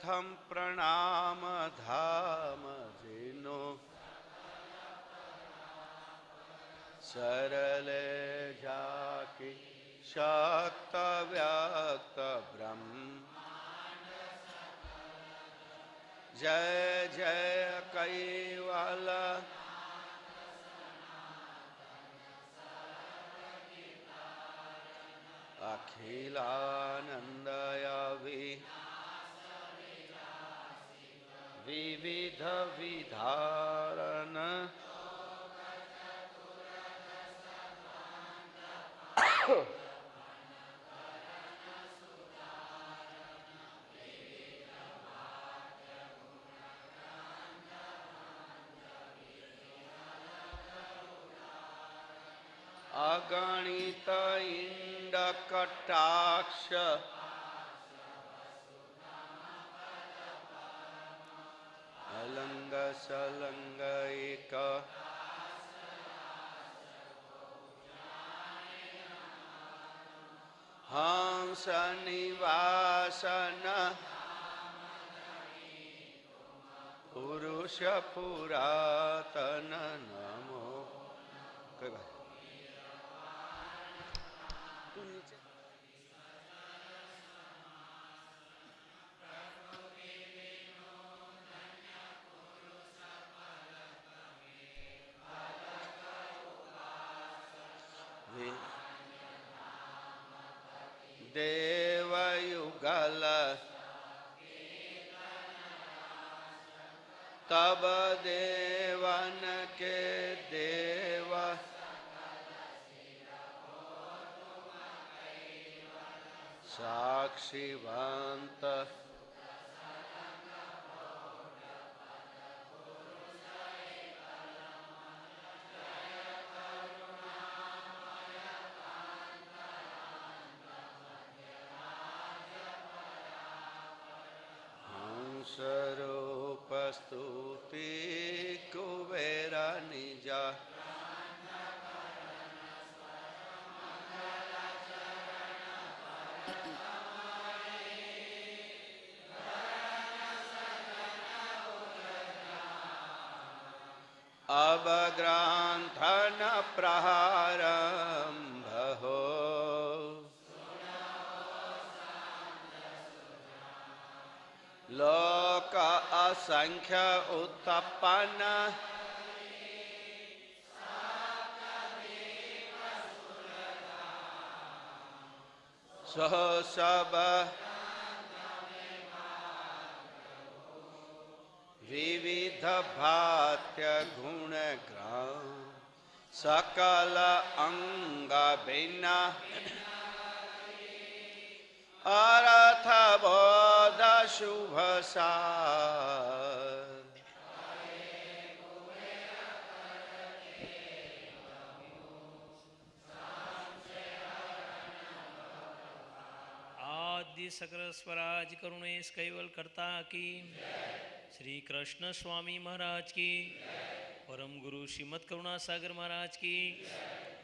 प्रथम प्रणाम धाम जिनो सरले जाकी शक्त व्यक्त ब्रह्म जय जय कैवल अखिलानंदय विविध विधारण अगणित इंड कटाक्ष अलंग सलंग एक हंस निवासन पुरुष पुरातन नमो देवयुगल तब देवन के देव साक्षीवंत स्वरूप स्तुति कुबेर निजा अब ग्रंथन प्रारंभ हो लोक असंख्य उत्पन्न सो सब विविध भात्य गुण ग्राम सकल अंग भिन्न अर्थ बोध शुभ सार आदि सकल स्वराज करुणेश कैवल कर्ता की श्री कृष्ण स्वामी महाराज की परम गुरु श्रीमद करुणा सागर महाराज की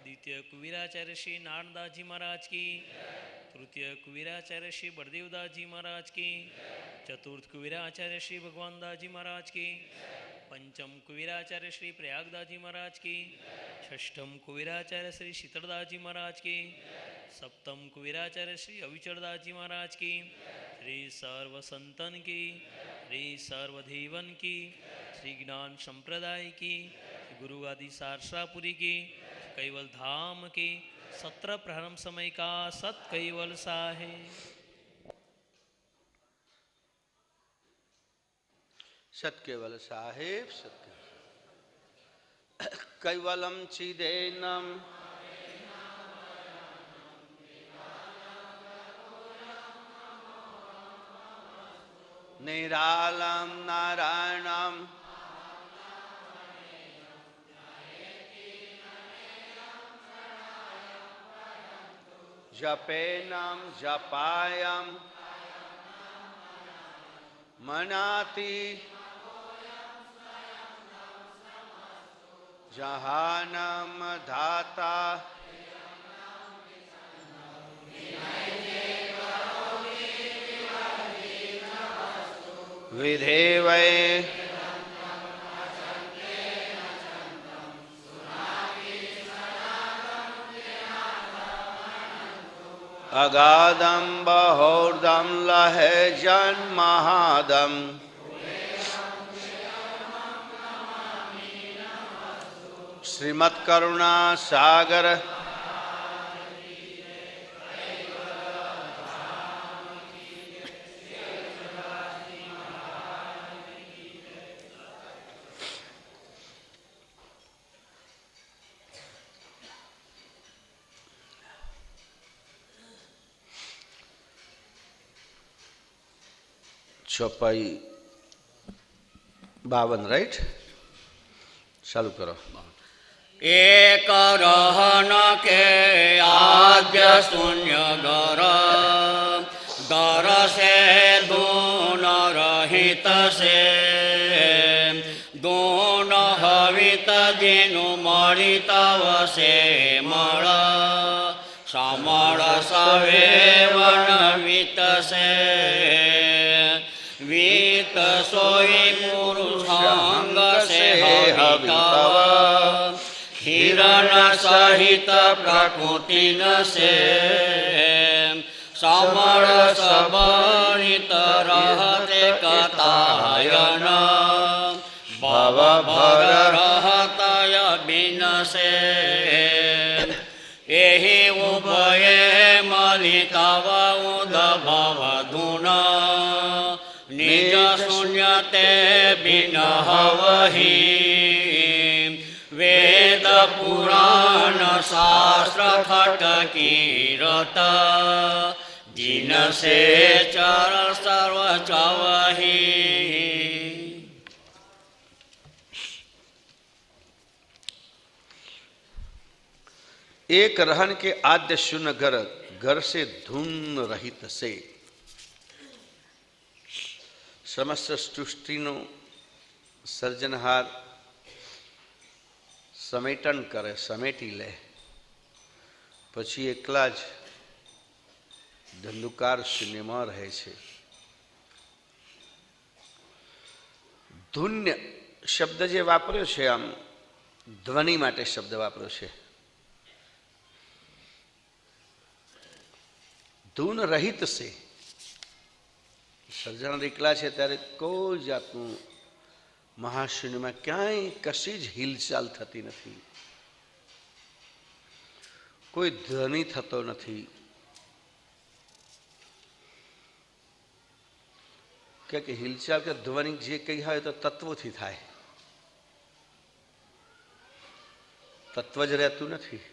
द्वितीय कुवीराचार्य श्री नारायणदास जी महाराज की तृतीय कुवीराचार्य श्री बड़देवदास जी महाराज की चतुर्थ कुवीराचार्य श्री भगवान दास जी महाराज की पंचम कुवीराचार्य श्री प्रयागदास जी महाराज की षष्ठम कुवीराचार्य श्री शीतलदास जी महाराज की सप्तम कुवीराचार्य श्री अविचलदास जी महाराज की श्री सर्व संतन की श्री सर्वदेवन की श्री ज्ञान संप्रदाय की गुरु आदि सारसापुरी की कैवल धाम की 17 प्रारंभ समय का सत कैवल साहेब सत केवल साहेब सत कैवलम चिदेनम निरालम नारायणम जपेनम जपायम मनाति जहानम धाता વિધેવૈ અગાધમ બહોર્દમ લહે જન્મહાદમ શ્રીમદ કરુણા સાગર ચોપાઈ 52 રાઈટ ચાલુ કરો એક રહન કે આદ્ય શૂન્ય ગર ગર સે દૂન રહિત સે દૂન હવિત જેનું મળિત વસે મળ સમળ સવેવન વિતસે વીત સોઈ પુરુષાંગ સે હવિતવ હિરણ સહિત પ્રકૃતિન સે સમળ સબરિત રહતે કતાયન ભવ ભર રહતય બિનસે એહી ઉભયે મલિતવ ઉદભવ ધુન નિજ શૂન્યતે બિનહવહિ વેદ પુરાણ શાસ્ત્ર ખટકીરત જીન સે ચર સર્વ ચવહી एक रहन के आद्य शून्य घर घर से धुन रहित से समस्त सृष्टिનું સર્જનહાર સમેટન કરે સમેટી લે પછી એકલા જ ધંધુકાર શૂન્યમાં રહે છે ધુન્ય શબ્દ જે વાપર્યો છે આમ ધ્વનિ માટે શબ્દ વાપર્યો છે ધૂન રહિત છે સર્જન એકલા છે ત્યારે કોઈ જાતનું મહાશૂન્યમાં ક્યાંય કશી જ હિલચાલ થતી નથી કોઈ ધ્વનિ થતો નથી કે હિલચાલ કે ધ્વનિ જે કંઈ હોય તો તત્વોથી થાય તત્વ જ રહેતું નથી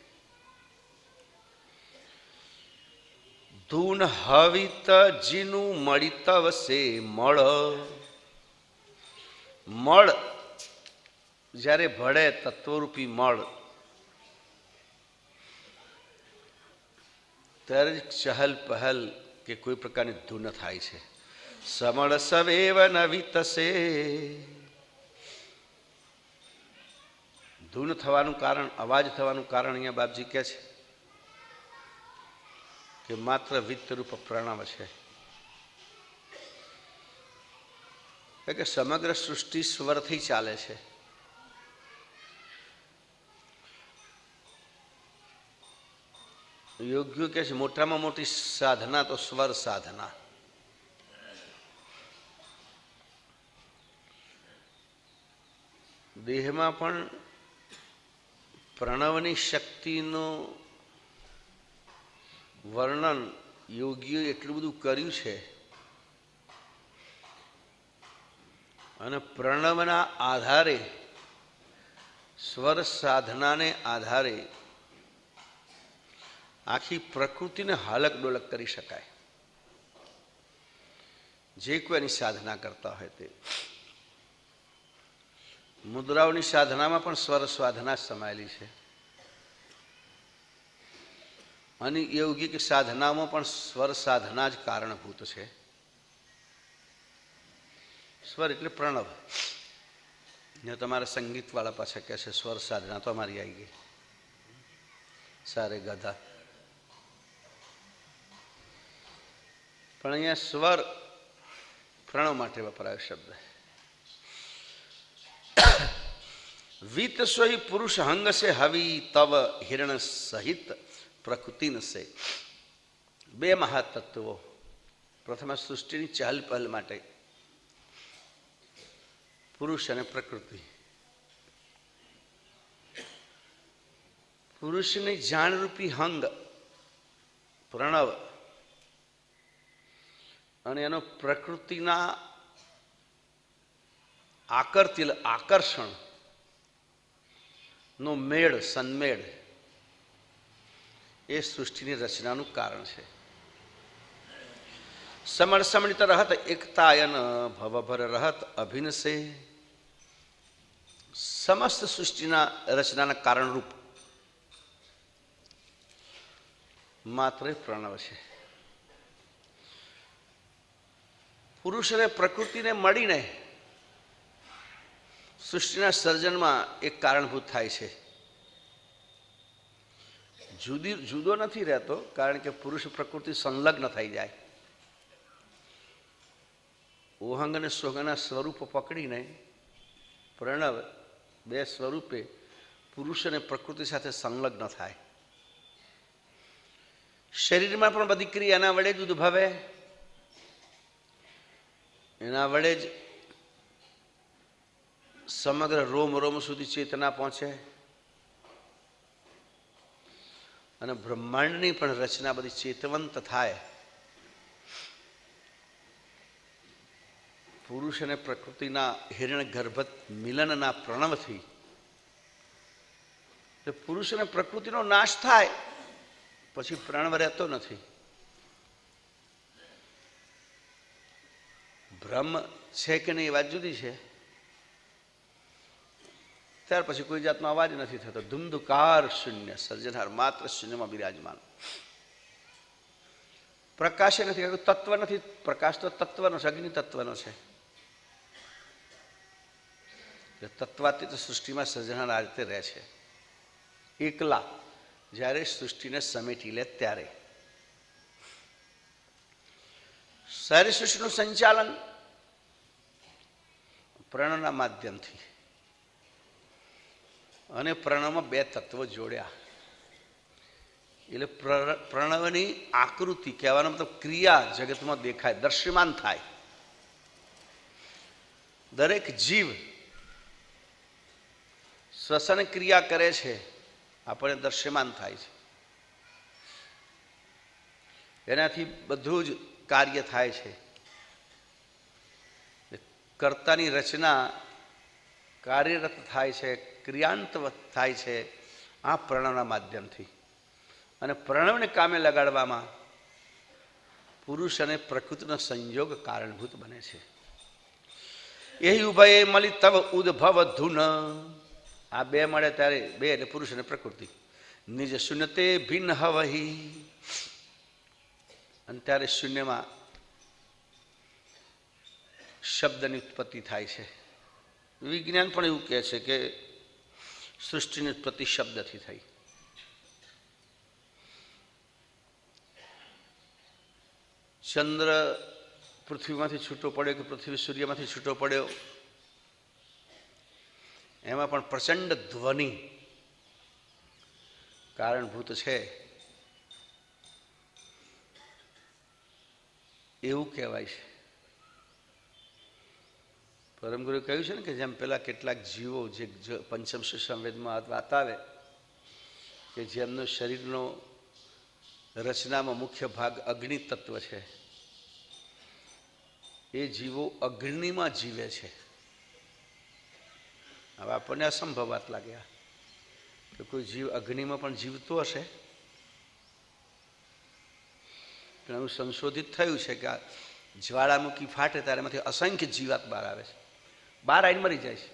ધૂન હવિત જીનું મળિત વસે મળ મળ જ્યારે ભળે તત્વરૂપી મળ ત્યારે જ ચહલ પહલ કે કોઈ પ્રકારની ધૂન થાય છે સમળ સવેવ નવિતસે ધૂન થવાનું કારણ અવાજ થવાનું કારણ અહીંયા બાપજી કહે છે કે માત્ર વિત્તરૂપ પ્રણવ છે કે સમગ્ર સૃષ્ટિ સ્વરથી ચાલે છે યોગ્ય કે છે મોટામાં મોટી સાધના તો સ્વર સાધના દેહમાં પણ પ્રણવની શક્તિનો વર્ણન યોગીઓએ એટલું બધું કર્યું છે અને પ્રણવના આધારે સ્વર સાધનાને આધારે આખી પ્રકૃતિને હાલક ડોલક કરી શકાય જે કોઈ એની સાધના કરતા હોય તે મુદ્રાઓની સાધનામાં પણ સ્વર સાધના સમાયેલી છે અને યોગિક સાધનામાં પણ સ્વર સાધના જ કારણભૂત છે સ્વર એટલે પ્રણવ ને તમારા સંગીતવાળા પાછા કહે છે સ્વર સાધના તો અમારી આવી ગઈ સારે ગધા પણ અહીંયા સ્વર પ્રણવ માટે વપરાયો શબ્દ. વીત સોઈ પુરુષ હંગ સે હવી તવ હિરણ સહિત પ્રકૃતિ સે. બે મહાતત્વો. પ્રથમ સૃષ્ટિની ચહલ પહલ માટે પુરુષ અને પ્રકૃતિ. પુરુષની જાણરૂપી હંગ પ્રણવ અને એનો પ્રકૃતિના આકર્ષણ નો મેળ સન્મેળ એ સૃષ્ટિની રચનાનું કારણ છે. સમળ સમણિત રહત એકતાયન ભવભર રહત અભિનસે. સમસ્ત સૃષ્ટિના રચનાના કારણરૂપ માત્ર પ્રણવ છે. પુરુષ અને પ્રકૃતિને મળીને સૃષ્ટિના સર્જનમાં એક કારણભૂત થાય છે. જુદો નથી રહેતો, કારણ કે પુરુષ પ્રકૃતિ સંલગ્ન થઈ જાય. ઓહંગ અને સોહંગના સ્વરૂપ પકડીને પ્રણવ બે સ્વરૂપે પુરુષ અને પ્રકૃતિ સાથે સંલગ્ન થાય. શરીરમાં પણ બધી ક્રિયા એના વડે જ ઉદ્ભવે, એના વડે જ સમગ્ર રોમ રોમ સુધી ચેતના પહોંચે અને બ્રહ્માંડની પણ રચના બધી ચેતવંત થાય. પુરુષ અને પ્રકૃતિના હિરણ્ય ગર્ભ મિલનના પ્રણવથી પુરુષ અને પ્રકૃતિનો નાશ થાય પછી પ્રાણ રહેતો નથી. બ્રહ્મ છે કે નહીં એ વાત જુદી છે. ત્યાર પછી કોઈ જાતનો અવાજ નથી થતો. ધુમધુકાર શૂન્ય, સર્જનહાર માત્ર શૂન્યમાં બિરાજમાન. પ્રકાશ નથી, તત્વ નથી. પ્રકાશ તો તત્વનો છે, અગ્નિ તત્વનો છે. તત્વાતીત સૃષ્ટિમાં સર્જનહાર આ રીતે રહે છે એકલા. જ્યારે સૃષ્ટિને સમેટી લે ત્યારે સારી સૃષ્ટિનું સંચાલન પ્રણવના માધ્યમથી, અને પ્રણવમાં બે તત્વો જોડ્યા એટલે પ્રણવની આકૃતિ કહેવાનો મતલબ ક્રિયા જગતમાં દેખાય, દૃશ્યમાન થાય. દરેક જીવ શ્વસન ક્રિયા કરે છે, આપણને દૃશ્યમાન થાય છે. એનાથી બધું જ કાર્ય થાય છે. કર્તાની રચના કાર્યરત થાય છે, ક્રિયાંતવત થાય છે આ પ્રણવના માધ્યમથી. અને પ્રણવને કામે લગાડવામાં પુરુષ અને પ્રકૃતિનો સંયોગ કારણભૂત બને છે. એ ઉભયે મળી તવ ઉદ્ભવ ધૂન. આ બે મળે ત્યારે બે એટલે પુરુષ અને પ્રકૃતિ નિજ શૂન્ય તે ભિન્ન હવહી. અને ત્યારે શૂન્યમાં શબ્દની ઉત્પત્તિ થાય છે. વિજ્ઞાન પણ એવું કહે છે કે સૃષ્ટિની ઉત્પત્તિ શબ્દથી થઈ. ચંદ્ર પૃથ્વીમાંથી છૂટો પડ્યો કે પૃથ્વી સૂર્યમાંથી છૂટો પડ્યો, એમાં પણ પ્રચંડ ધ્વનિ કારણભૂત છે એવું કહેવાય છે. પરમગુરુએ કહ્યું છે ને કે જેમ પેલા કેટલાક જીવો જે પંચમ સંવેદમાં વાત આવે કે જેમનો શરીરનો રચનામાં મુખ્ય ભાગ અગ્નિ તત્વ છે, એ જીવો અગ્નિમાં જીવે છે. હવે આપણને અસંભવ વાત લાગ્યા કે કોઈ જીવ અગ્નિમાં પણ જીવતો હશે. પણ એવું સંશોધિત થયું છે કે આ જ્વાળામુખી ફાટે ત્યારે એમાંથી અસંખ્ય જીવાત બહાર આવે છે, બહાર આવીને મરી જાય છે.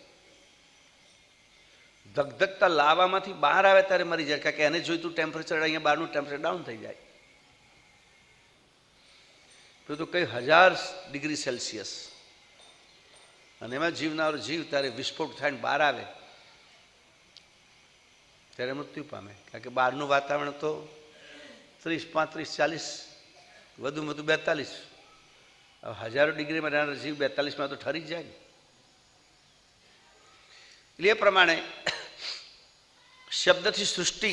ધગધગતા લાવામાંથી બહાર આવે ત્યારે મરી જાય, કારણ કે એને જોઈતું ટેમ્પરેચર અહીંયા બહારનું ટેમ્પરેચર ડાઉન થઈ જાય. તો કઈ 1000 ડિગ્રી સેલ્સિયસ, અને એમાં જીવનારો જીવ ત્યારે વિસ્ફોટ થાય બહાર આવે ત્યારે મૃત્યુ પામે. કારણ કે બહારનું વાતાવરણ તો 30, 35, 40, વધુ 42 હજારો ડિગ્રીમાં રહેનાર જીવ 42માં તો ઠરી જ જાય ને. એટલે એ પ્રમાણે શબ્દથી સૃષ્ટિ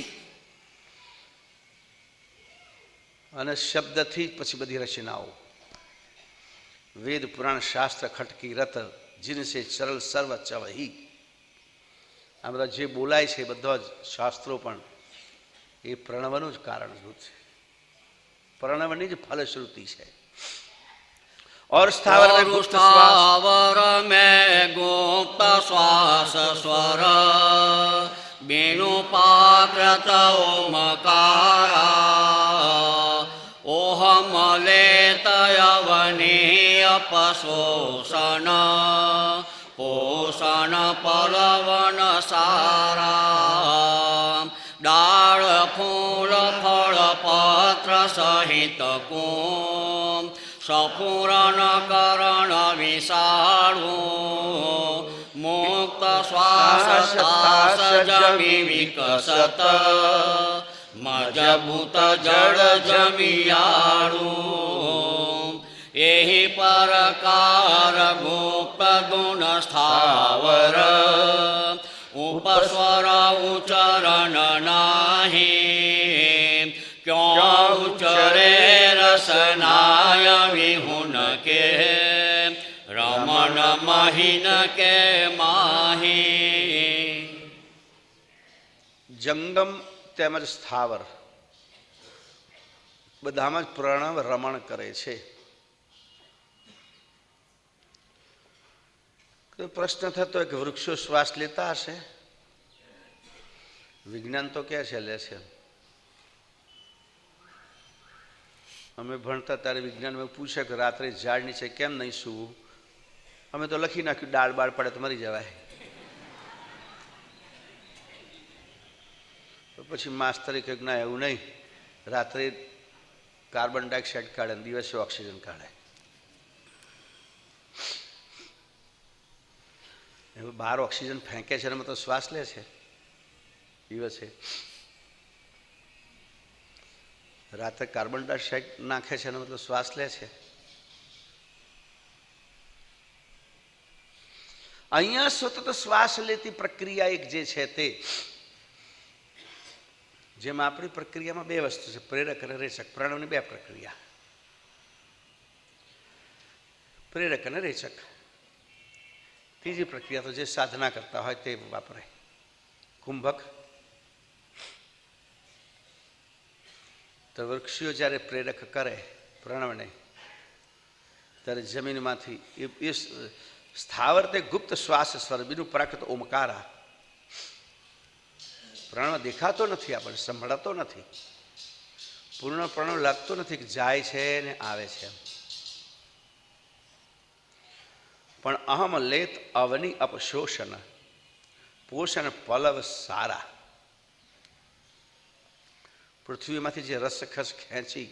અને શબ્દથી પછી બધી રચનાઓ, વેદ પુરાણ શાસ્ત્ર ખટકી રત જીનસે ચરલ સર્વ ચવહી, આ બધા જે બોલાય છે બધા જ શાસ્ત્રો પણ એ પ્રણવનું જ કારણભૂત છે, પ્રણવની જ ફલશ્રુતિ છે. और स्थावर में गुप्त स्थावर में गुप्त श्वास स्वर बिनु पाकृत ओमकारा ओहम लेतयवनीय पशोषण पोषण पलवन सारा डाळ फूल फल पत्र सहित कुम सपूरण करण विषाणु मुक्त श्वास तास जमी विकसत मजबूत जड़ जमियाणु एहि परकार गुप्त गुण स्थावर उपस्वर उच्चरण नाही क्यों उच्चरे रसनाय विहुन के रमण महीन के माही. જંગમ તેમજ સ્થાવર બધામાં જ પ્રણવ રમણ કરે છે. પ્રશ્ન થતો કે વૃક્ષો શ્વાસ લેતા હશે? વિજ્ઞાન તો ક્યાં છે લે છે. અમે ભણતા ત્યારે વિજ્ઞાનમાં પૂછે કે રાત્રે ઝાડ નીચે કેમ નહીં સૂવું? અમે તો લખી નાખ્યું ડાળ બાળ પડે તો મરી જવાય. તો પછી માસ્તરે કહ્યું ના એવું નહીં, રાત્રે કાર્બન ડાયોક્સાઇડ કાઢે ને દિવસે ઓક્સિજન કાઢે. એવું બહાર ઓક્સિજન ફેંકે છે એમાં તો શ્વાસ લે છે દિવસે, રાત્રે કાર્બન ડાયોક્સાઇડ નાખે છે એનો મતલબ શ્વાસ લે છે. અહીંયા સતત શ્વાસ લેતી પ્રક્રિયા એક જે છે તે, જેમાં આપણી પ્રક્રિયામાં બે વસ્તુ છે, પ્રેરક અને રેચક. પ્રણવની બે પ્રક્રિયા, પ્રેરક અને રેચક. ત્રીજી પ્રક્રિયા તો જે સાધના કરતા હોય તે વાપરે. કુંભક તો વૃક્ષીઓ જ્યારે પ્રેરક કરે પ્રણવને ત્યારે જમીનમાંથી એ સ્થાવર તે ગુપ્ત શ્વાસ સ્વર બીનું પ્રાકૃત ઓમકારા. પ્રણવ દેખાતો નથી, આપણને સંભળાતો નથી, પૂર્ણ પ્રણવ લાગતો નથી કે જાય છે ને આવે છે, પણ અહમ લેત અવની અપશોષણ પોષણ પલવ સારા. પૃથ્વીમાંથી જે રસખસ ખેંચી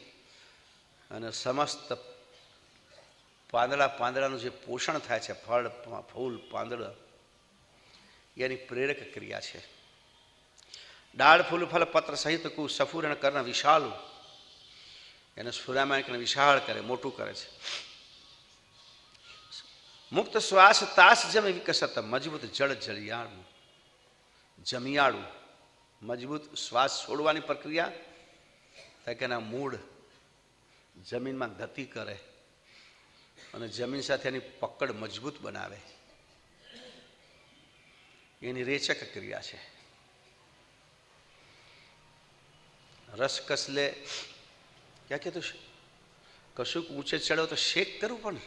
અને સમસ્ત પાંદડાનું જે પોષણ થાય છે, ફળ ફૂલ પાંદડા, એની પ્રેરક ક્રિયા છે. ડાળ ફૂલ ફલ પત્ર સહિત કુ સફુરણ કરણ વિશાળું, એને સ્ફુરામણ વિશાળ કરે, મોટું કરે છે. મુક્ત શ્વાસ તાસ જમે વિકસત મજબૂત જળ જળિયાળું, જમિયાળું મજબૂત શ્વાસ છોડવાની પ્રક્રિયા કે એના મૂળ જમીનમાં ગતિ કરે અને જમીન સાથે એની પકડ મજબૂત બનાવે, એની રેચક ક્રિયા છે. રસકસ લે ક્યાં કીધું છે? કશુંક ઊંચે ચડો તો શેક કરવું પડે,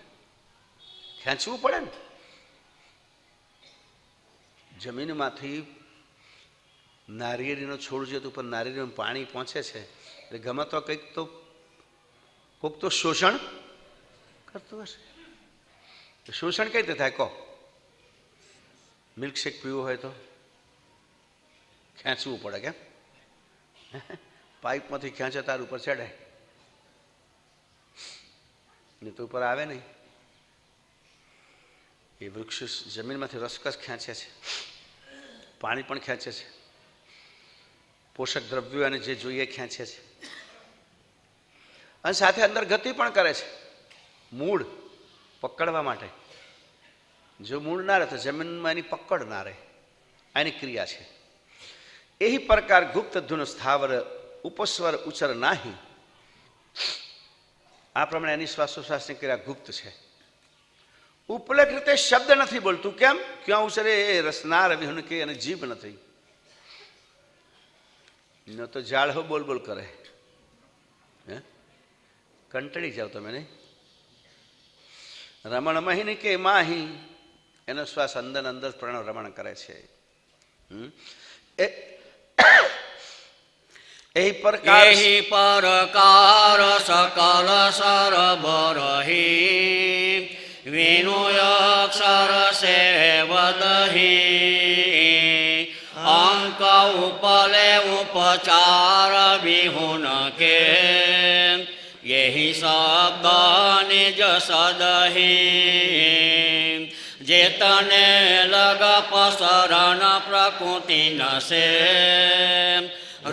ખેંચવું પડે ને. જમીનમાંથી નારિયેળીનો છોડ છે તો ઉપર નારિયેળીનું પાણી પહોંચે છે એટલે ગમે તો કંઈક તો કોઈક તો શોષણ કરતું હશે. શોષણ કઈ રીતે થાય કહો? મિલ્કશેક પીવું હોય તો ખેંચવું પડે, કેમ? પાઇપમાંથી ખેંચે તાર ઉપર ચડે ને તો ઉપર આવે નહીં. એ વૃક્ષ જમીનમાંથી રસકસ ખેંચે છે, પાણી પણ ખેંચે છે, પોષક દ્રવ્યો અને જે જોઈએ ખેંચે છે, અને સાથે અંદર ગતિ પણ કરે છે. મૂળ પકડવા માટે. જો મૂળ ના રહે તો જમીનમાં એની પકડ ના રહે, આની ક્રિયા છે. એહી પ્રકાર ગુપ્ત ધૂન સ્થાવર ઉપસ્વર ઉચ્ચર નાહી. આ પ્રમાણે એની શ્વાસોશ્વાસની ક્રિયા ગુપ્ત છે. ઉપલક રીતે શબ્દ નથી બોલતું. કેમ? ક્યાં ઉચ્ચરે એ રસનાર વિહુન કે અને જીભ નથી. ન તો જાળો બોલ બોલ કરે. હે, કંટાળી જાવ તમે નહીં? રમણ મહિની કે માહી, એનો શ્વાસ અંદર અંદર પ્રણવ રમણ કરે છે. એ પ્રકાર સકલ સરબરહી વિનુયક્ષર સેવદહી અંક ઉપલે ઉપચાર વિહુન કે યહી શબ્દ નિજ સદહી જેતને લગ પસરણ પ્રકૃતિ નસે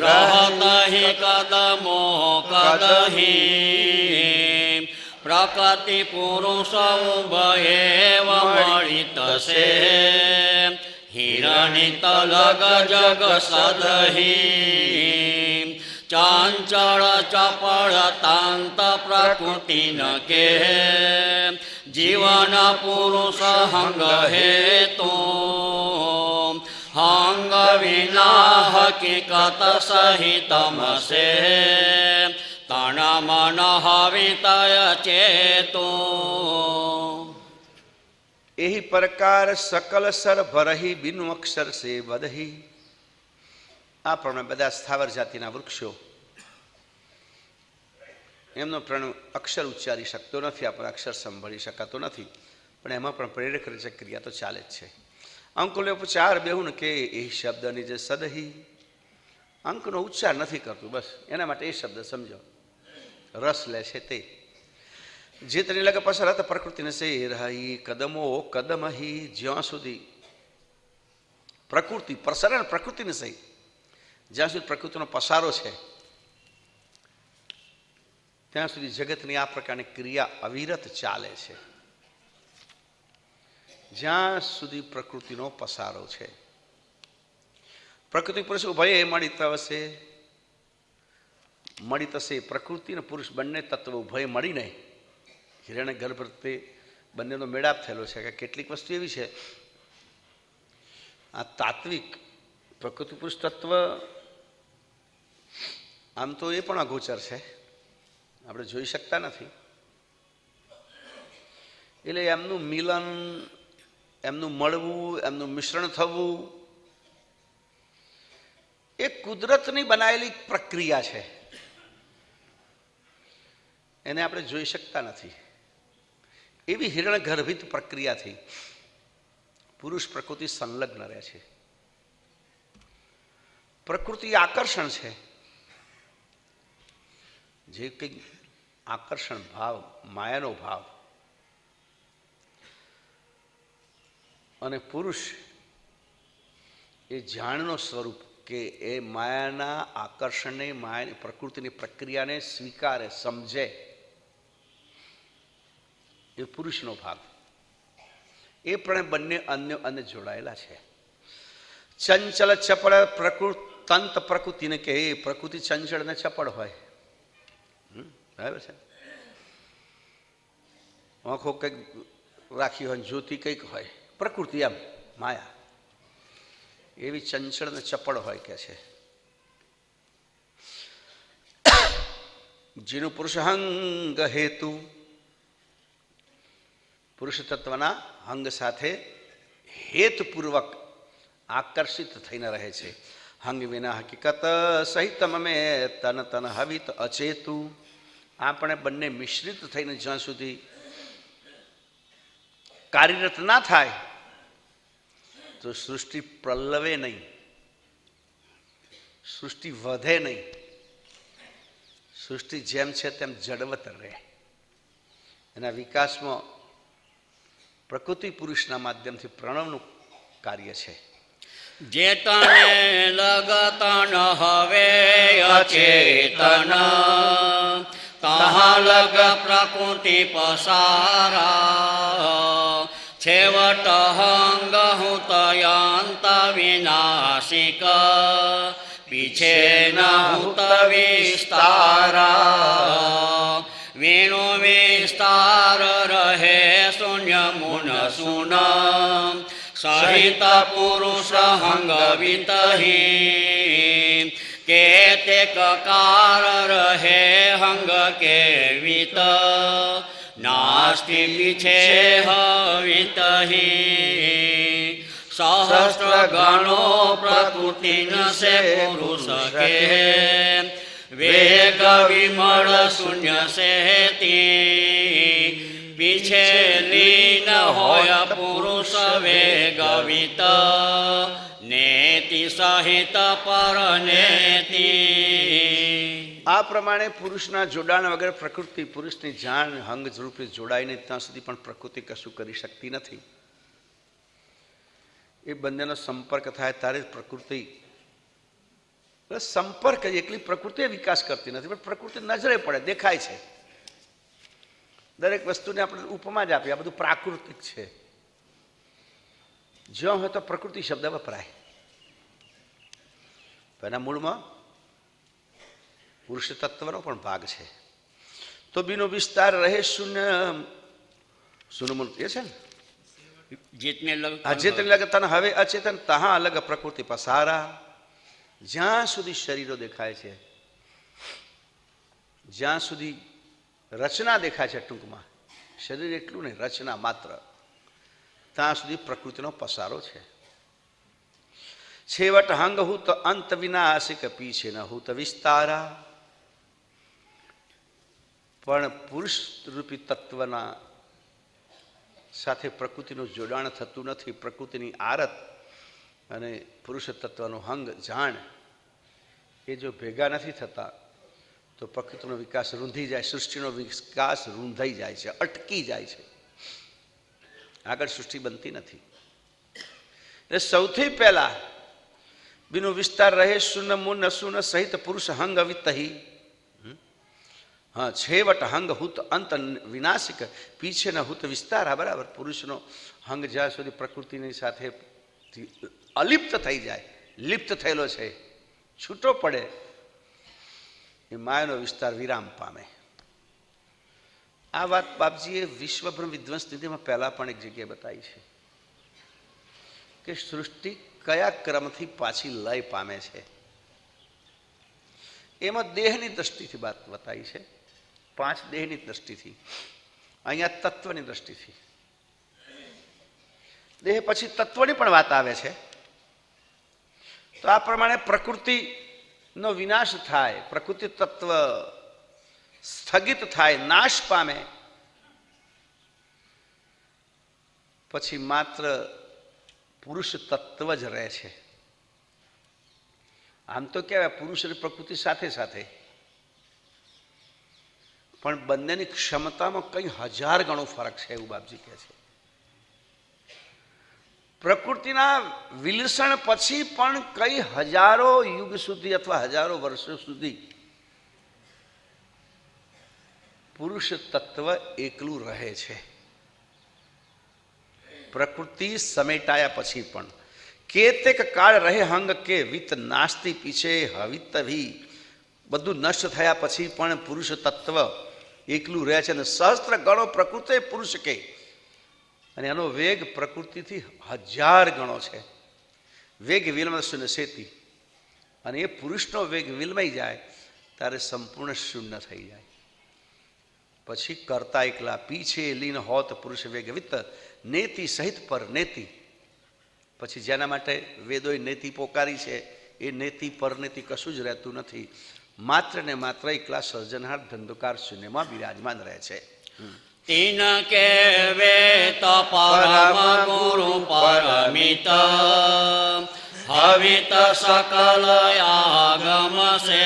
રહત હિ કદમો કદહી પ્રકૃતિ પુરુષ ઉભયેવ મળિત સે હિરણિત લગ જગ સદહી ચાંચળ ચપળ તાંત પ્રકૃતિ ન કે જીવન પુરુષ હંગ હેતુ હંગ વિના હકીકત સહિતમ સે તણ મન હવિતય ચેતુ. એહી પ્રકાર સકલ સર ભરહી બિનુ અક્ષર સે વદહી. આ પ્રમાણે બધા સ્થાવર જાતિના વૃક્ષો એમનો પ્રણવ અક્ષર ઉચ્ચારી શકતો નથી, આપણે અક્ષર સંભળી શકાતો નથી, પણ એમાં પણ પ્રેરક રચક ક્રિયા તો ચાલે જ છે. અંકુલે ઉપચાર બેહુન કે એ શબ્દની જે સદહી, અંકનો ઉચ્ચાર નથી કરતું, બસ એના માટે એ શબ્દ સમજો, રસ લે છે તે. જેતની લગે પસરત પ્રકૃતિને સે રહી કદમો કદમહી, જ્યાં સુધી પ્રકૃતિ પ્રસરણ પ્રકૃતિને સહી, જ્યાં સુધી પ્રકૃતિનો પસારો છે ત્યાં સુધી જગતની આ પ્રકારની ક્રિયા અવિરત ચાલે છે. જ્યાં સુધી પ્રકૃતિનો પસારો છે, પ્રકૃતિ પુરુષ ઉભયે મળી તવશે, મળી તશે. પ્રકૃતિ અને પુરુષ બંને તત્વ ઉભય મળીને હિરણ્ય ગર્ભ તે બંનેનો મેળાપ થયેલો છે. કે કેટલીક વસ્તુ એવી છે, આ તાત્વિક પ્રકૃતિ પુરુષ તત્વ આમ તો એ પણ અગોચર છે, આપણે જોઈ શકતા નથી. એટલે એમનું મિલન, એમનું મળવું, એમનું મિશ્રણ થવું એ કુદરતની બનાવેલી પ્રક્રિયા છે, એને આપણે જોઈ શકતા નથી. એવી હિરણ ગર્ભિત પ્રક્રિયાથી પુરુષ પ્રકૃતિ સંલગ્ન રહે છે. પ્રકૃતિ આકર્ષણ છે, જે કંઈક આકર્ષણ ભાવ, માયાનો ભાવ, અને પુરુષ એ જાણનો સ્વરૂપ કે એ માયાના આકર્ષણને, માયાની પ્રકૃતિની પ્રક્રિયાને સ્વીકારે, સમજે, એ પુરુષનો ભાગ. એ પણ બંને અન્ય અન્ય જોડાયેલા છે. ચંચલ ચપળ તંત પ્રકૃતિને કે એ પ્રકૃતિ ચંચળ ને ચપળ હોય, બરાબર છે. આંખો કંઈક રાખી હોય, જ્યોતિ કંઈક હોય, પ્રકૃતિ એમ માયા એવી ચંચળ ને ચપળ હોય કે છે. જેનું પુરુષહંગ હેતુ, પુરુષ તત્વના અંગ સાથે હેતુપૂર્વક આકર્ષિત થઈને રહે છે. હંગ વિના હકીકત સહિત મમે તન તન હવિત અચેતુ. આપણે બંને મિશ્રિત થઈને જ્યાં સુધી કાર્યરત ના થાય તો સૃષ્ટિ પ્રલવે નહીં, સૃષ્ટિ વધે નહીં, સૃષ્ટિ જેમ છે તેમ જડવત રહે. એના વિકાસમાં પ્રકૃતિ પુરુષના માધ્યમથી પ્રણવનું કાર્ય છે. જેતને લગતન હવે અચેતન તહાં લગ પ્રકૃતિ પસારા છેવટ હંગ હું તયંત વિનાશિક પીછે ન હું વિસ્તારા વેણુ વિસ્તાર રહે શૂન્ય મુન સુન સહિત પુરુષ હંગ વિતહી કેતે કકાર રહે હંગ કેવિત નાસ્તિ પીછે હવિતહી સહસ્ર ગણો પ્રકૃતિ ન સે પુરુષ કે વેગ વિમળ શૂન્ય સેતી પીછે લીન હોય પુરુષ વેગવિત નેતિ સહિત પરનેતિ. આ પ્રમાણે પુરુષના જોડાણ વગર પ્રકૃતિ પુરુષની જાણ હંગ રૂપે જોડાઈને ત્યાં સુધી પણ પ્રકૃતિ કશું કરી શકતી નથી. એ બંનેનો સંપર્ક થાય ત્યારે જ પ્રકૃતિ સંપર્ક એકલી પ્રકૃતિ વિકાસ કરતી નથી, પણ પ્રકૃતિ નજરે પડે, દેખાય છે. દરેક વસ્તુને આપણે ઉપમા જ આપીએ, આ બધું પ્રાકૃતિક છે. જ્યાં હોય તો પ્રકૃતિ શબ્દ વપરાય. એના મૂળમાં પુરુષ તત્વનો પણ ભાગ છે. તો બીનો વિસ્તાર રહે શૂન્ય સુનમૂલ એ છે ને જીતને લગ તન હવે અચેતન તહાં અલગ પ્રકૃતિ પસારા. જ્યાં સુધી શરીરો દેખાય છે, જ્યાં સુધી રચના દેખાય છે, ટૂંકમાં શરીર એટલું નહીં, રચના માત્ર, ત્યાં સુધી પ્રકૃતિનો પસારો છે. છેવટ હંગ હૂત અંત વિનાશિક પીછે ન હૂત વિસ્તારા. પણ પુરુષ રૂપી તત્વના સાથે પ્રકૃતિનું જોડાણ થતું નથી. પ્રકૃતિની આરત અને પુરુષ તત્વનો હંગ જાણ એ જો ભેગા નથી થતા તો પ્રકૃતિનો વિકાસ રૂંધી જાય, સૃષ્ટિનો વિકાસ રૂંધાઈ જાય છે, અટકી જાય છે, આગળ સૃષ્ટિ બનતી નથી. એટલે સૌથી પહેલા બીનો વિસ્તાર રહે શૂન્ય મુન અસુન સહિત પુરુષ હંગ અવિતહી. હા, છેવટ હંગ હુત અંત વિનાશિક પીછે ન હુત વિસ્તાર. બરાબર, પુરુષનો હંગ જ્યાં સુધી પ્રકૃતિની સાથે અલિપ્ત થઈ જાય, લિપ્ત થયેલો છે, છૂટો પડે, એ માયાનો વિસ્તાર વિરામ પામે. આ વાત બાપજીએ વિશ્વબ્રહ્મ વિધ્વંસ નીતિમાં પહેલા પણ એક જગ્યાએ બતાવી છે કે સૃષ્ટિ કયા ક્રમથી પાછી લય પામે છે. એમાં દેહની દ્રષ્ટિથી વાત બતાવી છે, 5 દેહની દ્રષ્ટિથી, અહીંયા તત્વની દ્રષ્ટિથી. દેહ પછી તત્વની પણ વાત આવે છે. તો આ પ્રમાણે પ્રકૃતિનો વિનાશ થાય, પ્રકૃતિ તત્વ સ્થગિત થાય, નાશ પામે, પછી માત્ર પુરુષ તત્વ જ રહે છે. આમ તો કહેવાય પુરુષ અને પ્રકૃતિ સાથે સાથે, પણ બંનેની ક્ષમતામાં કંઈ 1000 ગણો ફરક છે એવું બાપજી કહે છે. પ્રકૃતિના વિલસણ પછી પણ કઈ હજારો યુગ સુધી અથવા હજારો વર્ષો સુધી પુરુષ તત્વ એકલું રહે છે. પ્રકૃતિ સમેટાયા પછી પણ કેતેક કાળ રહે હંગ કે વિત નાસ્તિ પીછે હવિત ભી. બધું નષ્ટ થયા પછી પણ પુરુષ તત્વ એકલું રહે છે. અને સહસ્ત્ર ગણો પ્રકૃતિ પુરુષ કે, અને એનો વેગ પ્રકૃતિથી 1000 ગણો છે. વેગ વિલમય શૂન્ય સેતી. અને એ પુરુષનો વેગ વિલમાઈ જાય ત્યારે સંપૂર્ણ શૂન્ય થઈ જાય. પછી કરતા એકલા પીછે લીન હોત પુરુષ વેગ વિત્ત નેતિ સહિત પર નેતિ. પછી જેના માટે વેદોએ નેતિ પોકારી છે એ નેતિ પરનેતિ કશું જ રહેતું નથી. માત્ર ને માત્ર એકલા સર્જનહાર ધંધોકાર શૂન્યમાં બિરાજમાન રહે છે. તીન કે વેત પરમ ગુરુ પરમિત હવિત સકલ આગમ સે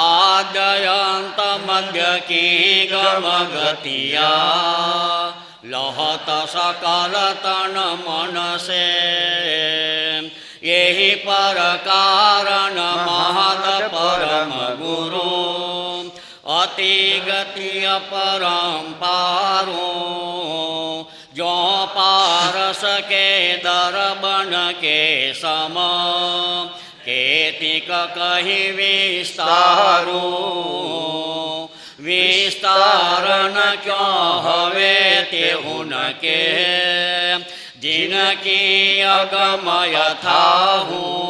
આદયંત મધ્ય કી ગમ ગતિયા લહત સકલ તન મન સે યહી પર કારણ મહદ પરમ ગુરુ અતિ ગતિ અપરંપારો જો પારસ કે દરબન કે સમ કેતિક કહી વિસ્તારું વિસ્તારન ક્યાં હવે તેહું ન કે જિનકી અગમ યથાહું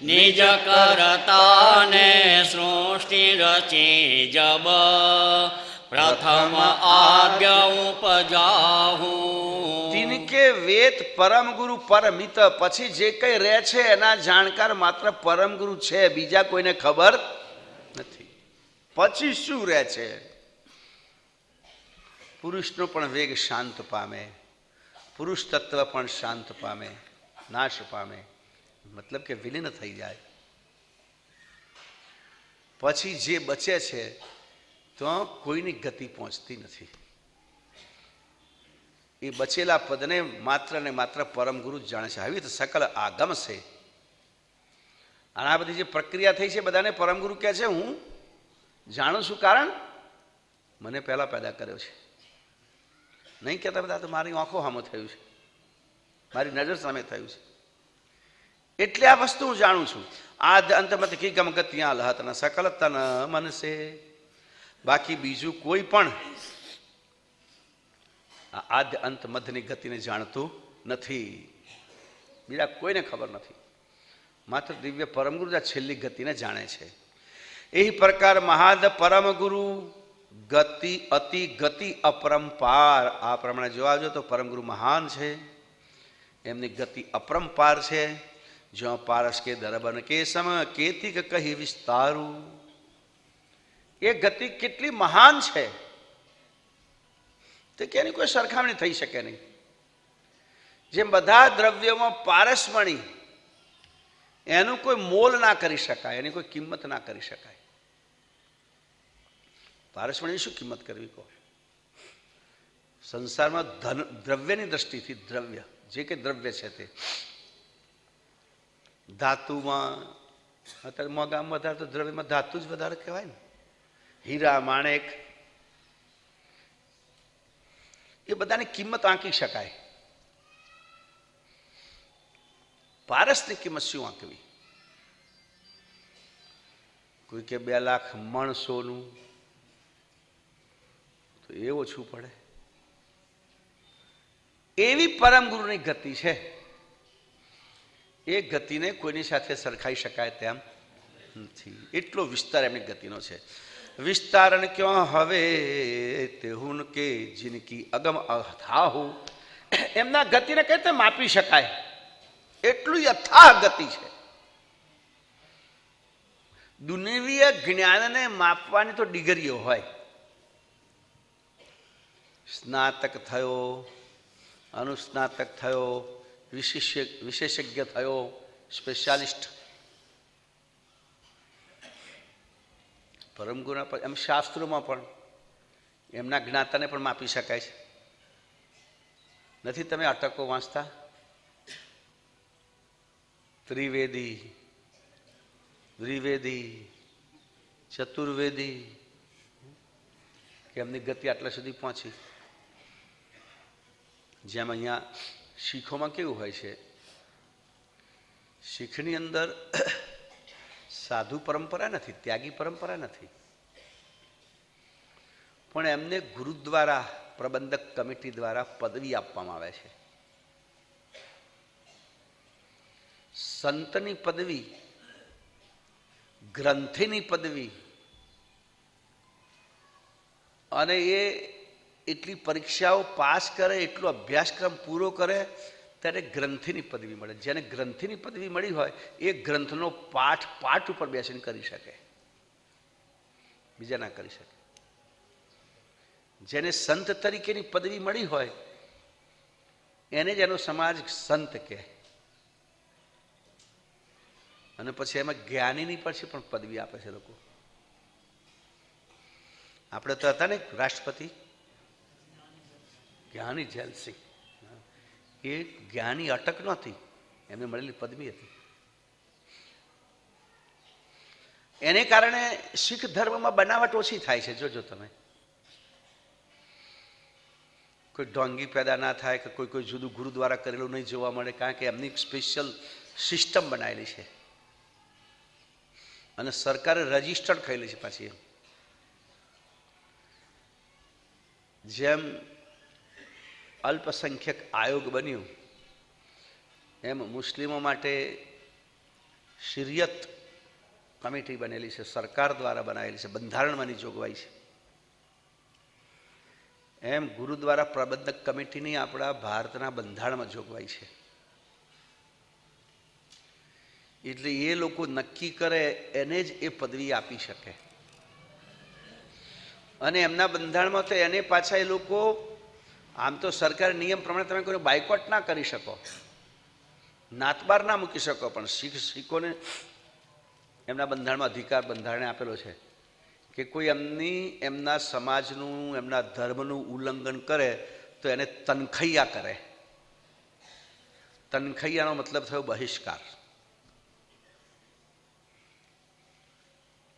નિજ કરતાને સૃષ્ટિ રચી જબ પ્રથમ આદ્ય ઉપજાહું તિનકે વેદ પરમ ગુરુ પરમિત પછી જે કંઈ રહે છે એના જાણકાર માત્ર પરમ ગુરુ છે, બીજા કોઈને ખબર નથી. પછી શું રહે છે? પુરુષનો પણ વેગ શાંત પામે, પુરુષ તત્વ પણ શાંત પામે, નાશ પામે, મતલબ કે વિલીન થઈ જાય. પછી જે બચે છે તો કોઈની ગતિ પહોંચતી નથી. એ બચેલા પદને માત્ર ને માત્ર પરમ ગુરુ જ જાણે છે. આવી તો સકલ આગમ છે. અને આ બધી જે પ્રક્રિયા થઈ છે બધાને પરમ ગુરુ કહે છે હું જાણું છું, કારણ મને પહેલા પેદા કર્યો છે. નહીં કહેતા બધા તો મારી આંખો સામે થયું છે, મારી નજર સામે થયું છે, એટલે આ વસ્તુ હું જાણું છું. આદ અંતમત કી ગમગત ત્યાં લહત ન સકલ તન મનસે. બાકી બીજું કોઈ પણ આદ્ય અંત મધની ગતિને જાણતું નથી. બીજા કોઈને ખબર નથી. માત્ર દિવ્ય પરમગુરુ આ છેલ્લી ગતિને જાણે છે. એ પ્રકાર મહાદ પરમ ગુરુ ગતિ અતિ ગતિ અપરંપાર. આ પ્રમાણે જોવા જો તો પરમગુરુ મહાન છે, એમની ગતિ અપરંપાર છે. જો પારસ કે દરબન કે સમ કેતિક કહી વિસ્તારું. એ ગતિ કેટલી મહાન છે તે કે એની કોઈ સરખામણી થઈ શકે નહીં. જેમ બધા દ્રવ્યોમાં પારસમણી એનું કોઈ મોલ ના કરી શકાય, એની કોઈ કિંમત ના કરી શકાય. પારસમણીની શું કિંમત કરવી કહો? સંસારમાં ધન દ્રવ્યની દ્રષ્ટિથી દ્રવ્ય જે કે દ્રવ્ય છે તે ધાતુમાં અત્યારે મોંઘામાં વધારે તો દ્રવ્યમાં ધાતુ જ વધારે કહેવાય ને. હીરા માણેક એ બધાની કિંમત આંકી શકાય. પારસની કિંમત શું આંકવી? કોઈ કે 2 લાખ મણ સોનું તો એ ઓછું પડે. એવી પરમ ગુરુની ગતિ છે. એ ગતિને કોઈની સાથે સરખાઈ શકાય તેમ નથી. એટલો વિસ્તાર એમની ગતિનો છે. વિસ્તારણ ક્યાં હવે તેહુન કે જિનકી અગમ અથાહુ. એમના ગતિને કઈ રીતે માપી શકાય? એટલું અથાહ ગતિ છે. દુનિવીય જ્ઞાનને માપવાની તો ડિગ્રીઓ હોય. સ્નાતક થયો, અનુસ્નાતક થયો, વિશેષજ્ઞ થયો, સ્પેશિયાલિસ્ટ. પરમગુરુના પર એમ શાસ્ત્રોમાં પણ એમના જ્ઞાતાને પણ માપી શકાય છે. નથી તમે અટકો વાંચતા? ત્રિવેદી, દ્વિવેદી, ચતુર્વેદી, કે એમની ગતિ આટલા સુધી પહોંચી. જેમ અહીંયા શીખોમાં કેવું હોય છે, શીખની અંદર સાધુ પરંપરા નથી, ત્યાગી પરંપરા નથી, પણ એમને ગુરુ દ્વારા પ્રબંધક કમિટી દ્વારા પદવી આપવામાં આવે છે. સંતની પદવી, ગ્રંથિની પદવી, અને એ એટલી પરીક્ષાઓ પાસ કરે, એટલો અભ્યાસક્રમ પૂરો કરે ત્યારે ગ્રંથિની પદવી મળે. જેને ગ્રંથિની પદવી મળી હોય એ ગ્રંથનો પાઠ ઉપર બેસીને કરી શકે, બીજા ના કરી શકે. જેને સંત તરીકેની પદવી મળી હોય એને જ એનો સમાજ સંત કહે. અને પછી એમાં જ્ઞાનીની પછી પણ પદવી આપે છે લોકો. આપણે તો હતા ને રાષ્ટ્રપતિ જ્ઞાની જેલસિંહ, એ જ્ઞાની અટક નહોતી, એમને મળેલી પદવી હતી. એને કારણે શીખ ધર્મમાં બનાવટ ઓછી થાય છે. જોજો તમે, કોઈ ઢોંગી પેદા ના થાય કે કોઈ જુદું ગુરુદ્વારા કરેલું નહીં જોવા મળે, કારણ કે એમની સ્પેશિયલ સિસ્ટમ બનાવેલી છે અને સરકારે રજીસ્ટર્ડ કરેલી છે. પાછી જેમ અલ્પસંખ્યક આયોગ બન્યું એમ મુસ્લિમો માટે શરિયત કમિટી બનેલી છે, સરકાર દ્વારા બનાવેલી છે, બંધારણમાંની જોગવાઈ છે. એમ ગુરુદ્વારા પ્રબંધક કમિટીની આપણા ભારતના બંધારણમાં જોગવાઈ છે. એટલે એ લોકો નક્કી કરે એને જ એ પદવી આપી શકે. અને એમના બંધારણમાં તો એને પાછા એ લોકો, આમ તો સરકાર નિયમ પ્રમાણે તમે કોઈ બાયકોટ ના કરી શકો, નાતબાર ના મૂકી શકો, પણ શીખોને એમના બંધારણમાં અધિકાર બંધારણે આપેલો છે કે કોઈ એમના સમાજનું, એમના ધર્મનું ઉલ્લંઘન કરે તો એને તનખૈયા કરે. તનખૈયાનો મતલબ થયો બહિષ્કાર.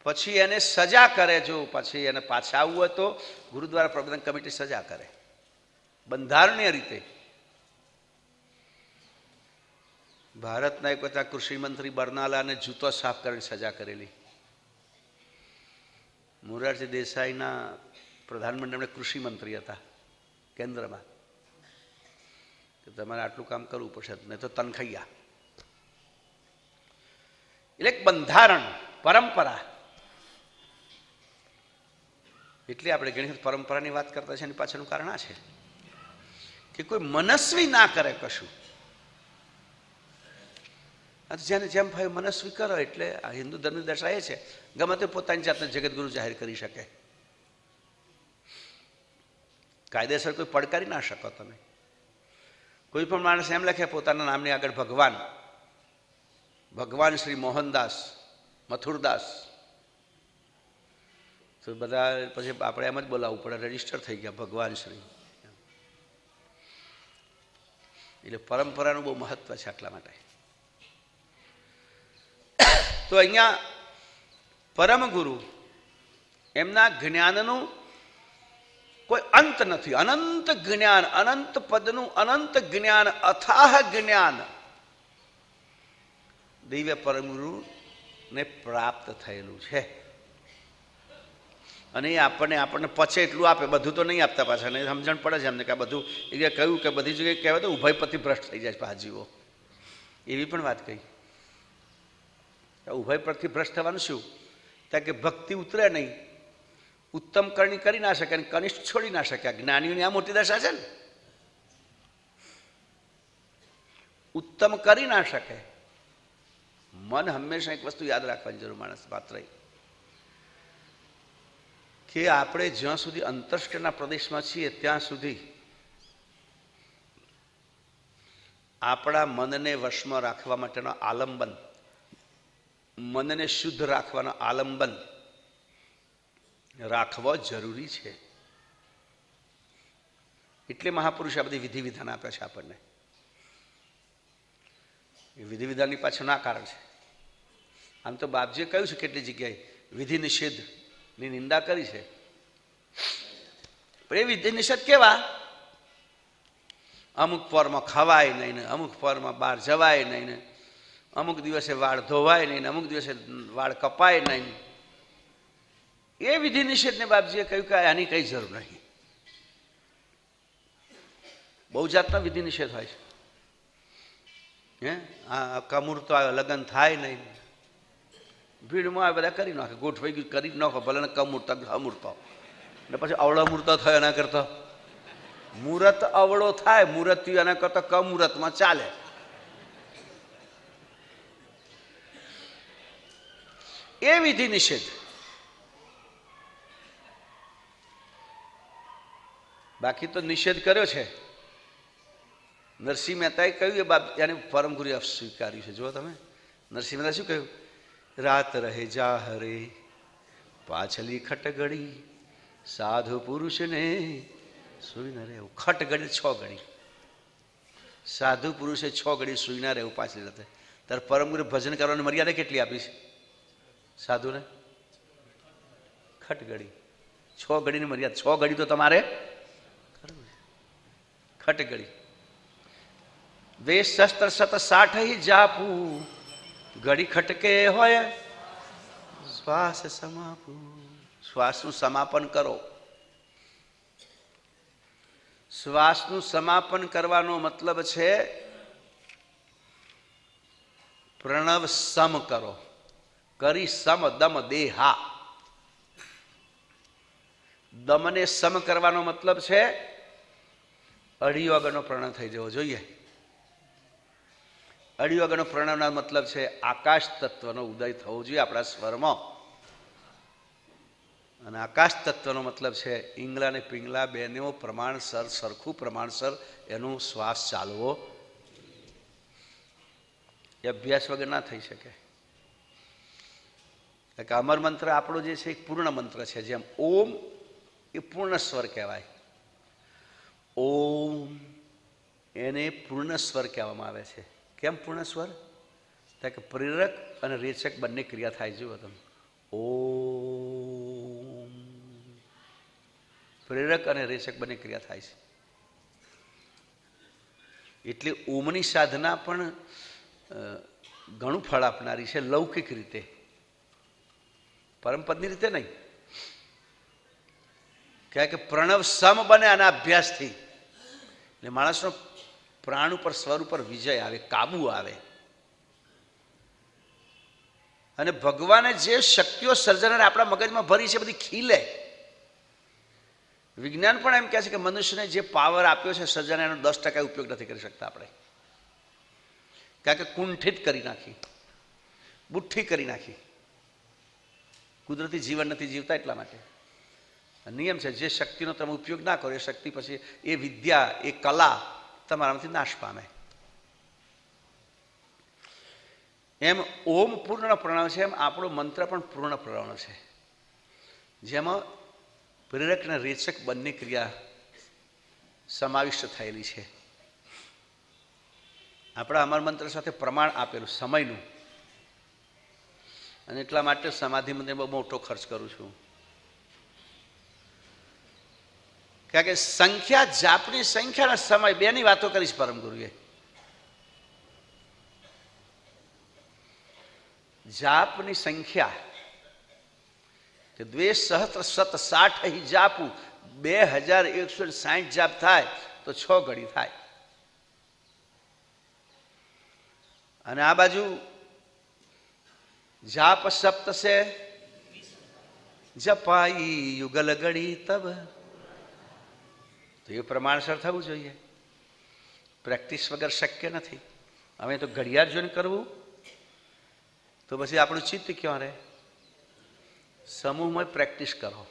પછી એને સજા કરે. જો પછી એને પાછા આવવું હોય તો ગુરુદ્વારા પ્રબંધક કમિટી સજા કરે બંધારણીય રીતે. ભારતના એક વખત કૃષિ મંત્રી બરનાલાને જૂતો સાફ કરીને સજા કરેલી. મોરારજી દેસાઈના પ્રધાનમંત્રી કૃષિ મંત્રી હતા કેન્દ્રમાં, કે તમારે આટલું કામ કરવું પડશે, નહીં તો તનખૈયા. એટલે એક બંધારણ, પરંપરા. એટલે આપણે ઘણી વખત પરંપરાની વાત કરતા છે, એની પાછળનું કારણ આ છે કે કોઈ મનસ્વી ના કરે કશું. જેને જેમ ભાઈ મનસ્વી કરો એટલે આ હિન્દુ ધર્મની દશા એ છે, ગમે તે પોતાની જાતને જગતગુરુ જાહેર કરી શકે. કાયદેસર કોઈ પડકારી ના શકો તમે. કોઈ પણ માણસ એમ લખે પોતાના નામની આગળ ભગવાન, ભગવાન શ્રી મોહનદાસ, મથુરદાસ, તો બધા પછી આપણે એમ જ બોલાવવું પડે, રજીસ્ટર થઈ ગયા ભગવાન શ્રી. એટલે પરંપરાનું બહુ મહત્વ છે. આટલા માટે તો અહીંયા પરમ ગુરુ, એમના જ્ઞાનનું કોઈ અંત નથી. અનંત જ્ઞાન, અનંત પદનું અનંત જ્ઞાન, અથાહ જ્ઞાન દિવ્ય પરમ ગુરુને પ્રાપ્ત થયેલું છે. અને એ આપણને પછે એટલું આપે, બધું તો નહીં આપતા પાછા. નહીં સમજણ પડે છે એમને કે આ બધું એ કહ્યું કે બધી જગ્યાએ કહેવાય તો ઉભયપતિ ભ્રષ્ટ થઈ જાય છે હાજીઓ, એવી પણ વાત કહી. ઉભયપતિ ભ્રષ્ટ થવાનું શું? ત્યાં કે ભક્તિ ઉતરે નહીં, ઉત્તમ કરણી કરી ના શકે અને કનિષ્ઠ છોડી ના શકે. જ્ઞાનીઓની આ મોટી દશા છે ને, ઉત્તમ કરી ના શકે. મન હંમેશા એક વસ્તુ યાદ રાખવાની જરૂર માણસ માત્ર, કે આપણે જ્યાં સુધી અંતર્ષ્ટના પ્રદેશમાં છીએ ત્યાં સુધી આપણા મનને વશમાં રાખવા માટેનો આલંબન, મનને શુદ્ધ રાખવાનો આલંબન રાખવો જરૂરી છે. એટલે મહાપુરુષે આ બધી વિધિ વિધાન આપ્યા છે આપણને. એ વિધિ વિધાનની પાછળનું આ કારણ છે. આમ તો બાપજીએ કહ્યું છે કેટલી જગ્યાએ વિધિ નિષેધની નિંદા કરી છે, પણ એ વિધિ નિષેધ કેવા? અમુક પરમાં ખવાય નહીં ને, અમુક પરમાં બહાર જવાય નહીં ને, અમુક દિવસે વાળ ધોવાય નહીં ને, અમુક દિવસે વાળ કપાય નહીં. એ વિધિ નિષેધને બાપજીએ કહ્યું કે આની કઈ જરૂર નહીં. બહુ જાતના વિધિ નિષેધ હોય છે. આ કમૂરતો આવે, લગ્ન થાય નહીં, ભીડમાં આ બધા કરી નાખે, ગોઠવાઈ ગયું કરી નાખો, ભલે ને કમૂરતો અમૂરતો, ને પછી અવળો મૂર્તો થયો એના કરતો મુહૂર્ત અવળો થાય, મુહૂર્ત થયું એના કરતા કમુહૂર્તમાં ચાલે. એ વિધિ નિષેધ. બાકી તો નિષેધ કર્યો છે. નરસિંહ મહેતાએ કહ્યું એ બાપ એને પરમ ગુરુએ સ્વીકાર્યું છે. જુઓ તમે, નરસિંહ મહેતા શું કહ્યું? રાત રહે જાહરે પાછલી ખટગડી, સાધુ પુરુષને સુઈ ન રહેવું. ખટગડી 6 ઘડી, સાધુ પુરુષે 6 ઘડી સુઈ ના રહેવું પાછલી રાતે. ત્યારે પરમ ગુરુ ભજન કરવાની મર્યાદા કેટલી આપી છે? સાધુને ખટગડી, 6 ઘડીની મર્યાદા, 6 ઘડી તો તમારે ખટગડી. વેશ શસ્ત્ર સત 60 જાપું, ઘડી ખટકે હોય શ્વાસ સમાપું. શ્વાસનું સમાપન કરો. શ્વાસનું સમાપન કરવાનો મતલબ છે પ્રણવ સમ કરો. કરી સમ દમ દેહા. દમને સમ કરવાનો મતલબ છે અઢી વાગ્યાનો પ્રણવ થઈ જવો જોઈએ. અઢી વાગ્યાનો પ્રણવનો મતલબ છે આકાશ તત્વનો ઉદય થવો જોઈએ આપણા સ્વરમાં. અને આકાશ તત્વનો મતલબ છે ઈંગલા ને પિંગલા બેનો પ્રમાણસર, સરખું પ્રમાણસર એનો શ્વાસ ચાલવો. એ અભ્યાસ વગર ના થઈ શકે. કે અમર મંત્ર આપણો જે છે એક પૂર્ણ મંત્ર છે. જેમ ઓમ એ પૂર્ણ સ્વર કહેવાય. ઓમ એને પૂર્ણ સ્વર કહેવામાં આવે છે. કેમ પૂર્ણ સ્વર? કે પ્રેરક અને રેચક બંને ક્રિયા થાય. જુઓ તમે, ઓમ, પ્રેરક અને રેચક બંને ક્રિયા થાય છે. એટલે ઓમની સાધના પણ ઘણું ફળ આપનારી છે લૌકિક રીતે, પરમપદની રીતે નહીં. કારણ કે પ્રણવ સમ બને આના અભ્યાસથી. એટલે માણસનો પ્રાણ ઉપર, સ્વર ઉપર વિજય આવે, કાબુ આવે. અને ભગવાને જે શક્તિઓ સર્જનાને આપણા મગજમાં ભરી છે બધી ખીલે. વિજ્ઞાન પણ એમ કહે છે કે મનુષ્યને જે પાવર આપ્યો છે સર્જન, એનો 10% ઉપયોગ નથી કરી શકતા આપણે. કારણ કે કુંઠિત કરી નાખી, બુઠ્ઠી કરી નાખી. કુદરતી જીવન નથી જીવતા એટલા માટે. નિયમ છે જે શક્તિનો તમે ઉપયોગ ના કરો એ શક્તિ પછી, એ વિદ્યા, એ કલા તમારામાંથી નાશ પામે. એમ ઓમ પૂર્ણ પ્રણવ છે, એમ આપણો મંત્ર પણ પૂર્ણ પ્રણવ છે, જેમાં પ્રેરક અને રેચક બંને ક્રિયા સમાવિષ્ટ થયેલી છે. આપણા અમર મંત્ર સાથે પ્રમાણ આપેલું સમયનું. અને એટલા માટે સમાધિ મંદિર બહુ મોટો ખર્ચ કરું છું. કારણ કે સંખ્યા, જાપની સંખ્યા અને સમય બેની વાતો કરીશ પરમ ગુરુએ. જાપની સંખ્યા કે દ્વેષ સહસ્ત્ર સત 60 જાપું, 2160 જાપ થાય તો 6 ઘડી થાય. અને આ બાજુ જાપ સપ્ત છે જપાઈ યુગલ ઘડી તબ. તો એ પ્રમાણસર થવું જોઈએ. પ્રેક્ટિસ વગર શક્ય નથી. હવે તો ઘડિયાળ જોઈને કરવું તો પછી આપણું ચિત્ત ક્યાં રહે? સમૂહમાં પ્રેક્ટિસ કરો.